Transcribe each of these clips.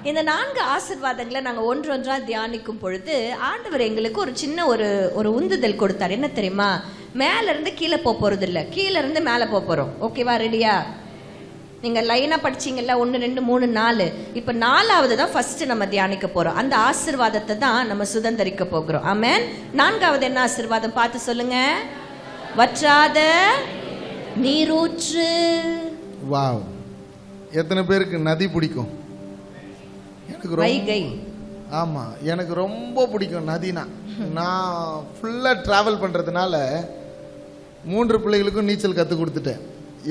இந்த 4 ஆசீர்வாதங்களை நாங்கள் ஒன்றொன்றா தியானிக்கும் பொழுது ஆண்டவர் எங்களுக்கு ஒரு சின்ன ஒரு உந்துதல் கொடுத்தார். என்ன தெரியுமா? மேல இருந்து கீழே போறது இல்லை, கீழே இருந்து மேலே போறோம். ஓகேவா? ரெடியா? நீங்க லைனா படிச்சீங்கல்ல, 1 2 3 4. இப்ப 4வது தான் ஃபர்ஸ்ட் நம்ம தியானிக்க போறோம். அந்த ஆசீர்வாதத்தை தான் நம்ம சுதந்தரிக்க போகிறோம். ஆமென். 4வது என்ன ஆசீர்வாதம் பார்த்து சொல்லுங்க? வற்றாத நீரூற்று. வாவ்! எத்தனை பேருக்கு நதி பிடிக்கும்? எனக்கு வைகை. ஆமா, எனக்கு ரொம்ப பிடிக்கும் நதினா. நான் ஃபுல்லா டிராவல் பண்றதுனால 3 பிள்ளைகளுக்கும் நீச்சல் கத்து கொடுத்துட்டேன்.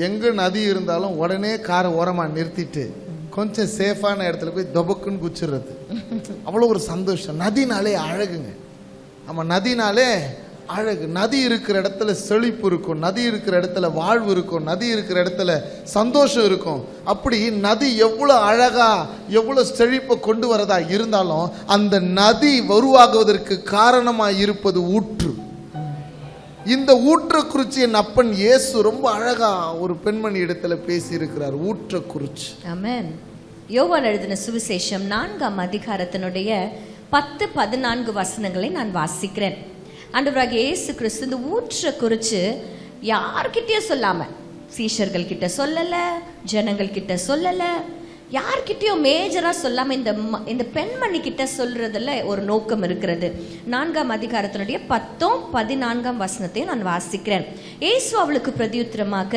எங்க நதி இருந்தாலும் உடனே காரை ஓரமா நிறுத்திட்டு கொஞ்சம் சேஃபான இடத்துல போய் தொபக்குன்னு குச்சிடுறது. அவ்வளோ ஒரு சந்தோஷம். நதினாலே அழகுங்க. ஆமா, நதினாலே அழகு. நதி இருக்கிற இடத்துல செழிப்பு இருக்கும், நதி இருக்கிற இடத்துல வாழ்வு இருக்கும், நதி இருக்கிற இடத்துல சந்தோஷம் இருக்கும். அப்படி நதி எவ்வளோ அழகா எவ்வளோ செழிப்பை கொண்டு வரதா இருந்தாலும் அந்த நதி உருவாகுவதற்கு காரணமாக இருப்பது ஊற்று. இந்த ஊற்ற குறிச்சி என் அப்பன் இயேசு ரொம்ப அழகா ஒரு பெண்மணி இடத்துல பேசி இருக்கிறார். ஊற்ற குறிச்சி. ஆமென். யோவான் எழுதின சுவிசேஷம் 4ஆம் அதிகாரத்தினுடைய 10 14 வசனங்களை நான் வாசிக்கிறேன். ஆண்டவராகிய இயேசு கிறிஸ்து இந்த ஊற்ற குறிச்சு யார்கிட்டயும் சொல்லாம, சீஷர்கள் கிட்ட சொல்லல, ஜனங்கள் கிட்ட சொல்லல, யார்கிட்டயும் மேஜரா சொல்லாம இந்த பெண்மணி கிட்ட சொல்றதுல ஒரு நோக்கம் இருக்கிறது. 4ஆம் அதிகாரத்தினுடைய 10 14 வசனத்தையும் நான் வாசிக்கிறேன். இயேசு அவளுக்கு பிரதியுத்தரமாக,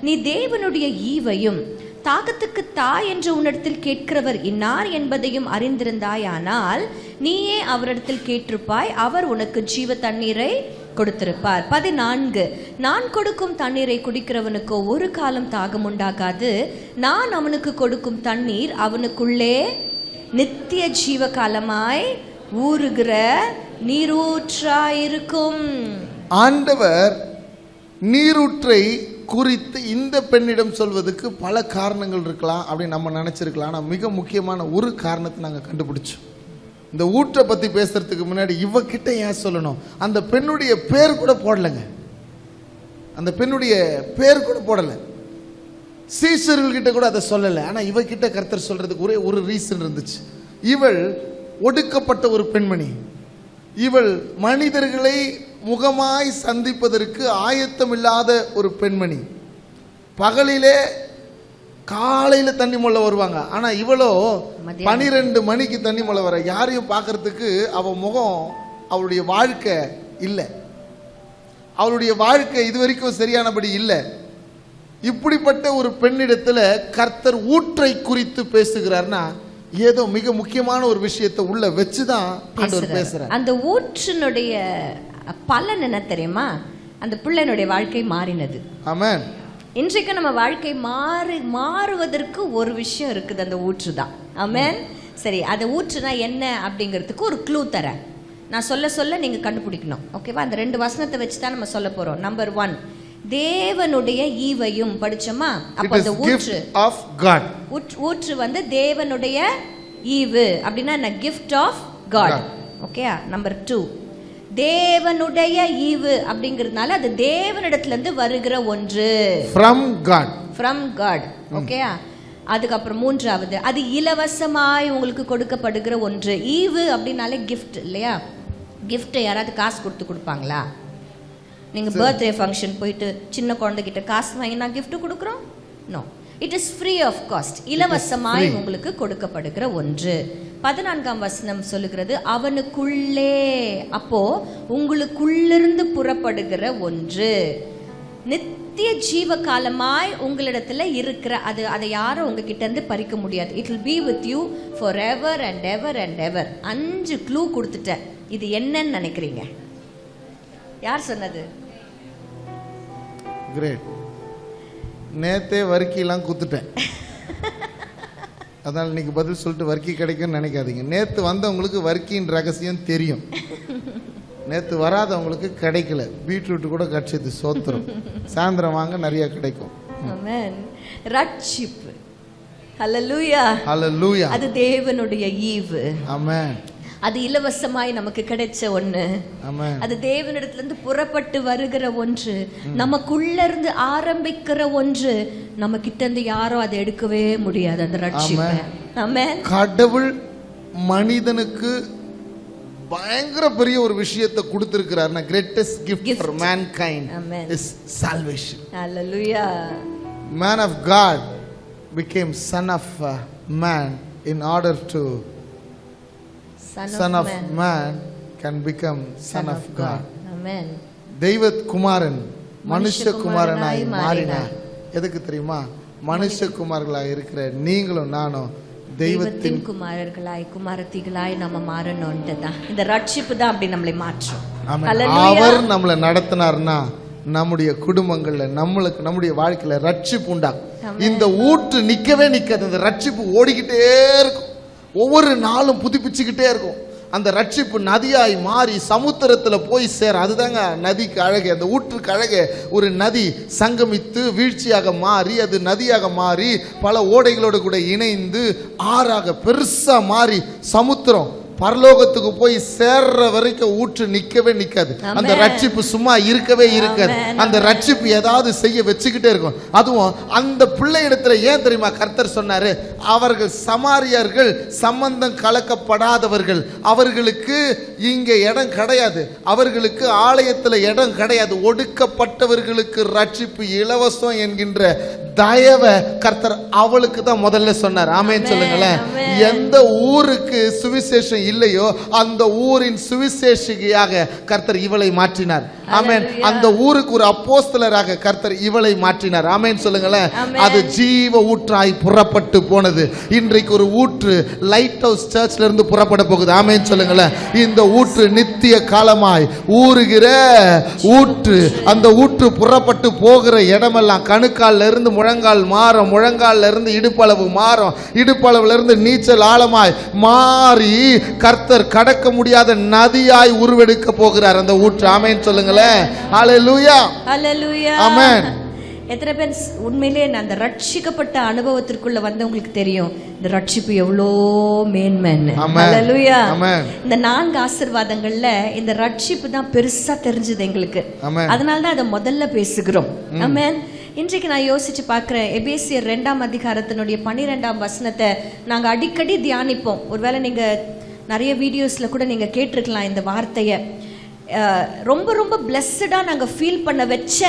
நீ தேவனுடைய ஈவையும் தாகத்துக்கு தாய் என்று உன்னிடத்தில் கேட்கிறவர் இன்னார் என்பதையும் அறிந்திருந்தாயானால் நீயே அவரிடத்தில் கேட்டிருப்பாய், அவர் உனக்கு ஜீவ தண்ணீரை கொடுத்திருப்பார். 14, நான் கொடுக்கும் தண்ணீரை குடிக்கிறவனுக்கோ ஒரு காலம் தாகம் உண்டாகாது, நான் அவனுக்கு கொடுக்கும் தண்ணீர் அவனுக்குள்ளே நித்திய ஜீவ காலமாய் ஊறுகிற நீரூற்றாயிருக்கும். ஆண்டவர் நீரூற்றை குறித்து இந்த பெண்ணிடம் சொல்வதற்கு பல காரணங்கள் இருக்கலாம் அப்படின்னு நம்ம நினைச்சிருக்கலாம். ஆனால் மிக முக்கியமான ஒரு காரணத்தை நாங்கள் கண்டுபிடிச்சோம். இந்த ஊற்றை பற்றி பேசுறதுக்கு முன்னாடி இவகிட்ட ஏன் சொல்லணும்? அந்த பெண்ணுடைய பேர் கூட போடலைங்க. அந்த பெண்ணுடைய பேர் கூட போடலை, சீஷர்கள்கிட்ட கூட அதை சொல்லலை. ஆனால் இவகிட்ட கர்த்தர் சொல்றதுக்கு ஒரே ஒரு ரீசன் இருந்துச்சு. இவள் ஒடுக்கப்பட்ட ஒரு பெண்மணி. இவள் மனிதர்களை முகமாய் சந்திப்பதற்கு ஆயத்தம் இல்லாத ஒரு பெண்மணி. பகலிலே காலையில் தண்ணி மொள்ள வருவாங்க, ஆனால் இவளோ 12 மணிக்கு தண்ணி மொள்ள வர. யாரையும் பார்க்கறதுக்கு அவள் முகம், அவளுடைய வாழ்க்கை இல்லை, அவளுடைய வாழ்க்கை இதுவரைக்கும் சரியானபடி இல்லை. இப்படிப்பட்ட ஒரு பெண்ணிடத்தில் கர்த்தர் ஊற்றை குறித்து பேசுகிறார்னா ஏதோ மிக முக்கியமான ஒரு விஷயத்தை உள்ள வச்சுதான் ஆண்டவர் பேசுறார். அந்த ஊற்றினுடைய பலன் என்ன தெரியுமா? அந்த பிள்ளைனுடைய வாழ்க்கை மாறினது. ஆமென். இன்றைக்கு நம்ம வாழ்க்கை மாறுவதற்கு ஒரு விஷயம் இருக்குது, அந்த ஊற்று தான். ஆமென். சரி, அந்த ஊற்றுனா என்ன அப்படிங்கிறதுக்கு ஒரு க்ளூ தரேன். நான் சொல்ல நீங்க கண்டுபிடிக்கணும். ஓகேவா? அந்த 2 வசனத்தை வச்சு தான் நம்ம சொல்ல போறோம். நம்பர் 1, தேவனுடைய ஈவையும் படிச்சோமா? அப்ப அந்த ஊற்று வந்து தேவனுடைய ஈவு அப்படின்னா என்ன? Gift of God. Okay. Number 2, தேவனுடைய ஈவு அப்படிங்கிறதுனால அது தேவனிடத்துல இருந்து வருகிற ஒன்று. From God. ஓகே. அதுக்கப்புறம் 3வது, அது இலவசமாய் உங்களுக்கு கொடுக்கப்படுகிற ஒன்று. ஈவு அப்படின்னாலே கிஃப்ட் இல்லையா? கிஃப்ட் யாராவது காசு கொடுத்து கொடுப்பாங்களா? நீங்க பர்த்டே ஃபங்க்ஷன் போயிட்டு சின்ன குழந்தைகிட்ட காசு வாங்கினா கிஃப்ட் கொடுக்குறோம்? No, it is free of cost. இலவசமாய் உங்களுக்கு கொடுக்கப்படுகிற ஒன்று. 14ஆம் வசனம் சொல்லுகிறது அவனுக்குள்ளே. அப்போ உங்களுக்குள்ளிருந்து புறப்படுகிற ஒன்று, நித்திய ஜீவ காலமாய் உங்களிடத்துல இருக்கிற அது. அதை யாரும் உங்ககிட்ட இருந்து பறிக்க முடியாது. It will be with you forever and ever and ever. 5 clue கொடுத்துட்டேன். இது என்னன்னு நினைக்கிறீங்க? யார் சொன்னது? கிரேட். நேத்தே வர்க்கிலாம் குத்துட்டேன், அதனால் இன்னைக்கு பதில் சொல்லிட்டு வர்க்கி கிடைக்கும்னு நினைக்காதீங்க. நேற்று வந்தவங்களுக்கு வர்க்கின் ரகசியம் தெரியும், நேற்று வராதவங்களுக்கு கிடைக்கல. பீட்ரூட் கூட கட்சிது சோத்திரம். சாயந்தரம் வாங்க, நிறைய கிடைக்கும். ரட்சிப்பு. ஹல்லேலூயா. ஹல்லேலூயா. அது தேவனுடைய ஈவு. ஆமென். அது இலவசமாய் நமக்கு கிடைச்ச ஒன்று. அது தேவனிடத்திலிருந்து புறப்பட்டு வருகிற ஒன்று, நமக்குள்ள இருந்து ஆரம்பிக்கிற ஒன்று. நம்ம கிட்ட இருந்து யாரும் அதை எடுக்கவே முடியாது, அந்த ரட்சிப்பை. ஆமென். கடவுள் மனிதனுக்கு பயங்கர பெரிய ஒரு விஷயத்தை கொடுத்திருக்கிறார். Greatest gift for mankind Amen. is salvation. Hallelujah. Man of God became son of man in order to son of man can become son of God. Amen. தெய்வகுமாரன் மனுஷகுமாரனாய் மனுஷகுமாரனாய் மாறினார். எதுக்கு தெரியுமா? மனுஷகுமார்களாக இருக்கிற நீங்களும் நானும் தெய்வத்தின் குமாரர்களாய் குமாரத்திகளாய் நம்ம மாறணும்னு தான் இந்த ரட்சிப்பு தான் அப்படி நம்மளை மாற்றும். ஆமென். ஹalleluya. அவர் நம்மளை நடத்தினார்னா நம்முடைய குடும்பங்கள்ல நம்முடைய வாழ்க்கையில ரட்சிப்பு உண்டாகும். இந்த ஊற்று நிக்கவே நிக்காது. இந்த ரட்சிப்பு ஓடிக்கிட்டே இருக்கும். ஒவ்வொரு நாளும் புதுப்பிச்சுக்கிட்டே இருக்கும். அந்த ரட்சிப்பு நதியாய் மாறி சமுத்திரத்துல போய் சேர. அதுதாங்க நதிக்கு அழகு. அந்த ஊற்றுக்கு அழகு. ஒரு நதி சங்கமித்து வீழ்ச்சியாக மாறி அது நதியாக மாறி பல ஓடைகளோடு கூட இணைந்து ஆறாக பெருசா மாறி சமுத்திரம் பரலோகத்துக்கு போய் சேர்ற வரைக்கும் ஊற்று நிக்கவே நிக்காது. அந்த ரட்சிப்பு சும்மா இருக்கவே இருக்காது. அந்த ரட்சிப்பு ஏதாவது செய்ய வச்சுக்கிட்டே இருக்கும். அதுவும் அந்த பிள்ளை இடத்துல ஏன் தெரியுமா கர்த்தர் சொன்னாரு? அவர்கள் சமாரியர்கள், சம்பந்தம் கலக்கப்படாதவர்கள், அவர்களுக்கு இங்க இடம் கிடையாது. அவர்களுக்கு ஆலயத்துல இடம் கிடையாது. ஒடுக்கப்பட்டவர்களுக்கு ரட்சிப்பு இலவசம் என்கின்ற தயவ கர்த்தர் அவளுக்கு தான் முதல்ல சொன்னார். ஆமென் சொல்லுங்களேன். எந்த ஊருக்கு சுவிசேஷம் இல்லையோ அந்த ஊரின் சுவிசேஷியாக கர்த்தர் இவளை மாற்றினார். ஆமென். அந்த ஊருக்கு ஒரு அப்போஸ்தலராக கர்த்தர் இவளை மாற்றினார். ஆமென் சொல்லுங்களேன். அது ஜீவ ஊற்றாய் புறப்பட்டு போனது. இன்றைக்கு ஒரு ஊற்று லைட் ஹவுஸ் சர்ச்ல இருந்து புறப்பட போகுது. ஆமென் சொல்லுங்களேன். இந்த ஊற்று நித்திய காலமாய் ஊறுகிற ஊற்று. அந்த ஊற்று புறப்பட்டு போகிற இடமெல்லாம் கணுக்கால்ல இருந்து முழங்கால் மாறும், முழங்கால்ல இருந்து இடுப்பளவு மாறும், இடுப்பளவுல இருந்து நீச்சல் ஆழமாய் மாறி கர்த்தர் கடக்க முடியாத நதியாய் உருவெடுக்க போகிறார் அந்த ஊற்று. ஆமென் சொல்லுங்களேன். ஹalleluya. ஹalleluya. ஆமென். எத்தனை பேர் உண்மையிலே அந்த ரட்சிக்கப்பட்ட அனுபவத்திற்குள்ள வந்தவங்களுக்கு தெரியும் இந்த ரட்சிப்பு எவ்வளோ மேன்மைன்னு. ஹalleluya. இந்த 4 ஆசீர்வாதங்கள்ல இந்த ரட்சிப்பு தான் பெருசா தெரிஞ்சது எங்களுக்கு. அதனால தான் அதை முதல்ல பேசுகிறோம். ஆமென். இன்றைக்கு நான் யோசிச்சு பார்க்கிறேன். எபேசியர் 2ஆம் அதிகாரத்தினுடைய 12ஆம் வசனத்தை நாங்க அடிக்கடி தியானிப்போம். ஒருவேளை நீங்க நிறைய வீடியோஸ்ல கூட நீங்க கேட்டிருக்கலாம் இந்த வார்த்தையை. ரொம்ப ரொம்ப பிளஸ்டா நாங்க ஃபீல் பண்ண வச்ச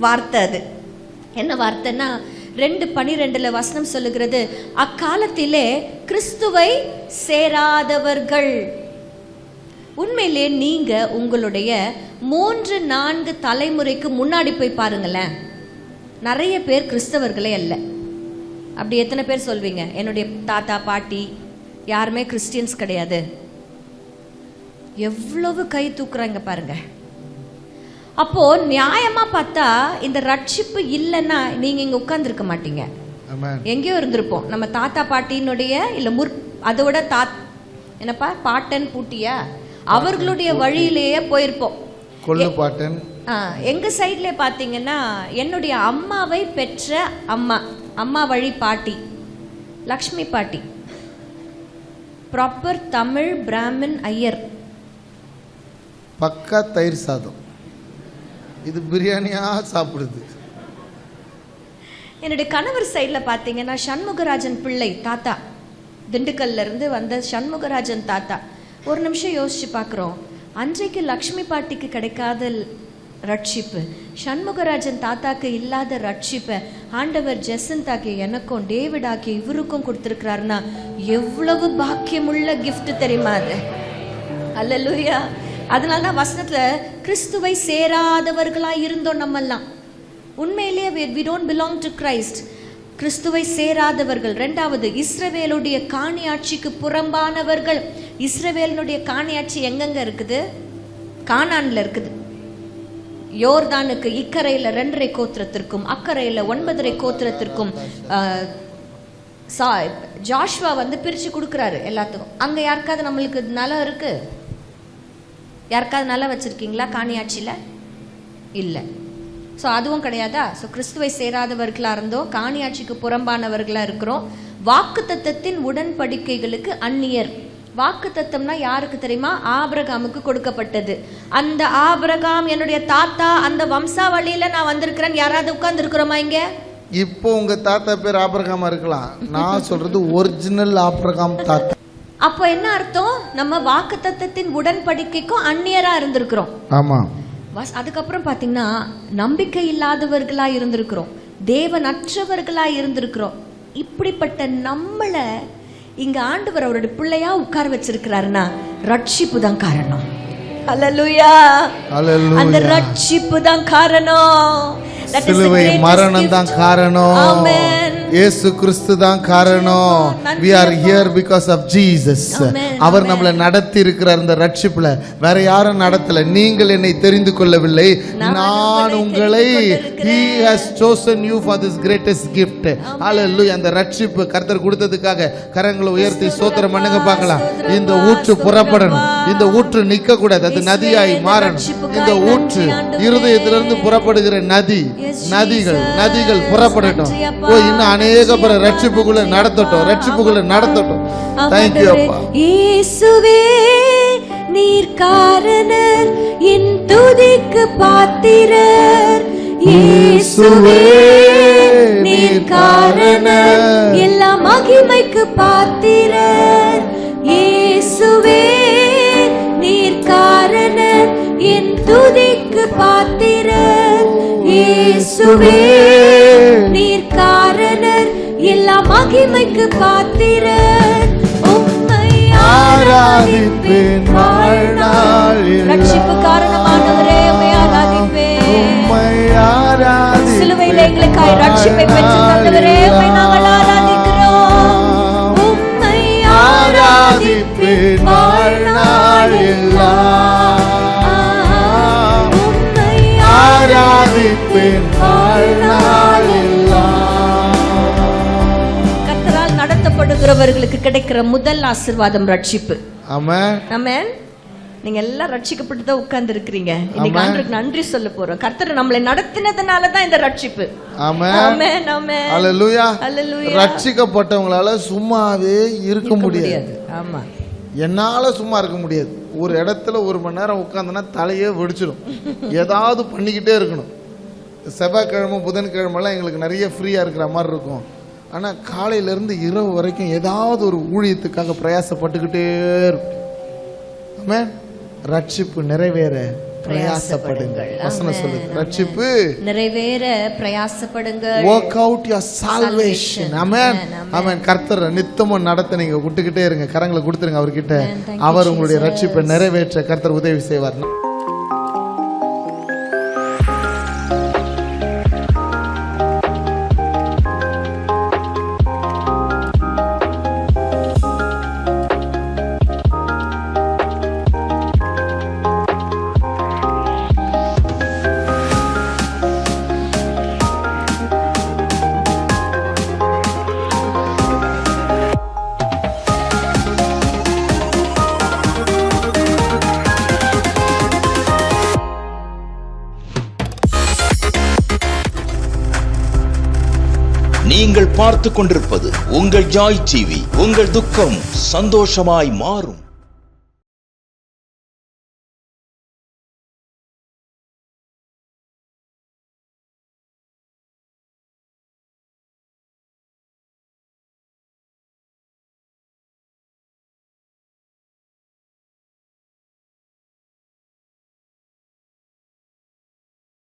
வார்த்தை அது. என்ன வார்த்தைன்னா 2:12 வசனம் சொல்லுகிறது, அக்காலத்திலே கிறிஸ்துவை சேராதவர்கள். உண்மையிலே நீங்க உங்களுடைய 3-4 தலைமுறைக்கு முன்னாடி போய் பாருங்களேன். நிறைய பேர் கிறிஸ்தவர்களே அல்ல. அப்படி எத்தனை பேர் சொல்வீங்க? என்னுடைய தாத்தா பாட்டி யாருமே கிறிஸ்டியன்ஸ் கிடையாது. எவ்வளவு கை தூக்குறாங்க பாருங்க. அப்போ நியாயமா பார்த்தா இந்த ரட்சிப்பு இல்லைன்னா நீங்க இங்க உட்கார்ந்துருக்க மாட்டீங்க. எங்கேயோ இருந்திருப்போம். நம்ம தாத்தா பாட்டியினுடைய இல்ல அதோட என்னப்பா பாட்டன் பூட்டியா அவர்களுடைய வழியிலேயே போயிருப்போம். கொள்ளு பாட்டன். எங்க சைட்ல பாத்தீங்கன்னா என்னுடைய அம்மாவை பெற்ற அம்மா வழி பாட்டி லக்ஷ்மி பாட்டி, ப்ராப்பர் தமிழ் பிராமின் ஐயர். பக்கா தயிர் சாதம். இது பிரியாணியா சாப்பிடுது. என்னுடைய கணவர் சைட்ல பாத்தீங்கன்னா சண்முகராஜன் பிள்ளை தாத்தா, திண்டுக்கல்ல இருந்து வந்த சண்முகராஜன் தாத்தா. ஒரு நிமிஷம் யோசிச்சு பார்க்குறோம். அன்றைக்கு லக்ஷ்மி பாட்டிக்கு கிடைக்காத ரட்சிப்பு, சண்முகராஜன் தாத்தாக்கு இல்லாத ரட்சிப்பை ஆண்டவர் ஜெசந்தாக்கு எனக்கும் டேவிடாக்கு இவருக்கும் கொடுத்துருக்கிறாருன்னா எவ்வளவு பாக்கியமுள்ள கிஃப்ட் தெரியுமா அது? அல்லேலூயா. அதனால தான் வசனத்துல கிறிஸ்துவை சேராதவர்களா இருந்தோம் நம்மெல்லாம். உண்மையிலேயே we don't belong to Christ. கிறிஸ்துவை சேராதவர்கள். 2வது இஸ்ரவேலுடைய காணியாட்சிக்கு புறம்பானவர்கள். இஸ்ரவேலினுடைய காணியாட்சி எங்கெங்க இருக்குது? கானான்ல இருக்குது. யோர்தானுக்கு இக்கரையில 2.5 கோத்திரத்திற்கும் அக்கரையில 9.5 கோத்திரத்திற்கும் ஜாஷ்வா பிரிச்சு கொடுக்குறாரு எல்லாத்துக்கும். அங்க யாருக்காவது நம்மளுக்கு நிலம் இருக்கு? யாருக்காவது நிலம் வச்சிருக்கீங்களா காணியாட்சியில? இல்லை. ஸோ அதுவும் கிடையாதா? ஸோ கிறிஸ்துவை சேராதவர்களாக இருந்தோம், காணியாட்சிக்கு புறம்பானவர்களாக இருக்கிறோம். வாக்கு தத்தத்தின் உடன்படிக்கைகளுக்கு அந்நியர். வாக்கு தத்தம்னா யாருக்கு தெரியுமா? ஆபிரகாமுக்கு கொடுக்கப்பட்டது. அந்த ஆபிரகாம் என்னுடைய தாத்தா, அந்த வம்சாவளியில நான் வந்திருக்கிறேன். யாராவது உட்கார்ந்து இருக்கிறோமா இங்க? இப்போ உங்க தாத்தா பேர் ஆபிரகாமா இருக்கலாம், நான் சொல்றது ஒரிஜினல் ஆபிரகாம் தாத்தா. அப்போ என்ன அர்த்தம்? நம்ம வாக்குத்தத்தத்தின் உடன்படிக்கைக்கும் அந்நியரா இருந்திருக்கிறோம். ஆமா. அதுக்கப்புறம் பாத்தீங்கன்னா நம்பிக்கை இல்லாதவர்களா இருந்திருக்கிறோம், தேவனற்றவர்களா இருந்திருக்கிறோம். இப்படிப்பட்ட நம்மளை இங்க ஆண்டவர் அவருடைய பிள்ளையா உட்கார வச்சிருக்கிறாருன்னா ரட்சிப்பு தான் காரணம். ஹல்லேலூயா. அந்த ரட்சிப்பு தான் காரணம். சிலுவை மரணம் தான் காரணம். ஆமென். இயேசு கிறிஸ்து தான் காரணம். we are here because of Jesus. அவர் நம்மளை நடத்தி இருக்கிறார் இந்த ரட்சிப்புல. வேற யாரும் நடத்தல. நீங்கள் என்னை தெரிந்து கொள்ளவில்லை, நான் உங்களை. he has chosen you for this greatest gift. hallelujah. அந்த ரட்சிப்பு கர்த்தர் கொடுத்ததுக்காக கரங்களை உயர்த்தி ஸ்தோத்திரம் பண்ணுங்க பார்க்கலாம். இந்த ஊற்று புறப்படணும், இந்த ஊற்று நிக்க கூடாது, அது நதியாய் மாறணும். இந்த ஊற்று இருதயத்திலிருந்து புறப்படுகிற நதி, நதிகள் புறப்படட்டும். இன்னும் அநேக பேர் ரட்சிப்புக்குள்ள நடத்தட்டும், ரட்சிப்புக்குள்ள நடத்தட்டும். Thank you அப்பா. இயேசுவே நீர் காரணர், என் துதிக்கு பாத்திரர். இயேசுவே நீர் காரணர், எல்லா மகிமைக்கு பாத்திரர். இயேசுவே நீர் காரணர், என் துதிக்கு பாத்திரர். இயேசுவே நீர் காரணர், எல்லா மகிமைக்கு பாத்திரர். உம்மை ஆராதிப்பேன் வாழ்நாளில். ரட்சிப்பு காரணமானவரே உம்மை ஆராதிப்பேன். உம்மை ஆராதிப்பேன். சிலுவையிலே எங்களுக்காய் ரட்சிப்பை பெற்று தந்தவரே உம்மை நாங்கள் ஆராதிக்கிறோம். உம்மை ஆராதிப்பேன் வாழ்நாளில். கர்த்தரால் நடத்தப்படுகிறவர்களுக்கு கிடைக்கிற முதல் ஆசீர்வாதம் ரட்சிப்பு. ஆமென். ஆமென். நீங்க எல்லாம் ரட்சிக்கப்பட்டு தான் உட்கார்ந்து இருக்கிறீங்க. இன்னைக்கு ஆண்டவருக்கு நன்றி சொல்ல போறோம். கர்த்தர் நம்மளை நடத்தினதுனால தான் இந்த ரட்சிப்பு. ஆமென். ஆமென். ஆமென். ஹல்லேலூயா. ஹல்லேலூயா. ரட்சிக்கப்பட்டவங்களால சும்மாவே இருக்க முடியாது. ஆமா. என்னால சும்மா இருக்க முடியாது. ஒரு இடத்துல ஒரு மணி நேரம் உட்கார்ந்தனா தலையே வெடிச்சிடும். ஏதாவது பண்ணிக்கிட்டே இருக்கணும். செவ்வாய்க்கிழமை புதன்கிழமெல்லாம் எங்களுக்கு நிறைய ஃப்ரீயாக இருக்கிற மாதிரி இருக்கும். ஆனால் காலையிலேருந்து இரவு வரைக்கும் ஏதாவது ஒரு ஊழியத்துக்காக பிரயாசப்பட்டுக்கிட்டே இருக்கும். ஆமென். ரட்சிப்பு நிறைவேற பிரயாசப்படுங்கள். வசனம் சொல்லுது, ரட்சிப்பு நிறைவேற பிரயாசப்படுங்கள். work out your salvation. ஆமென். ஆமென். கர்த்தர் நித்தமும் நடத்த நீங்க விட்டுக்கிட்டே இருங்க. கரங்களை கொடுத்துருங்க அவர்கிட்ட. அவர் உங்களுடைய ரட்சிப்பை நிறைவேற்ற கர்த்தர் உதவி செய்வார். நீங்கள் பார்த்து கொண்டிருப்பது உங்கள் ஜாய் டிவி. உங்கள் துக்கம் சந்தோஷமாய் மாறும்.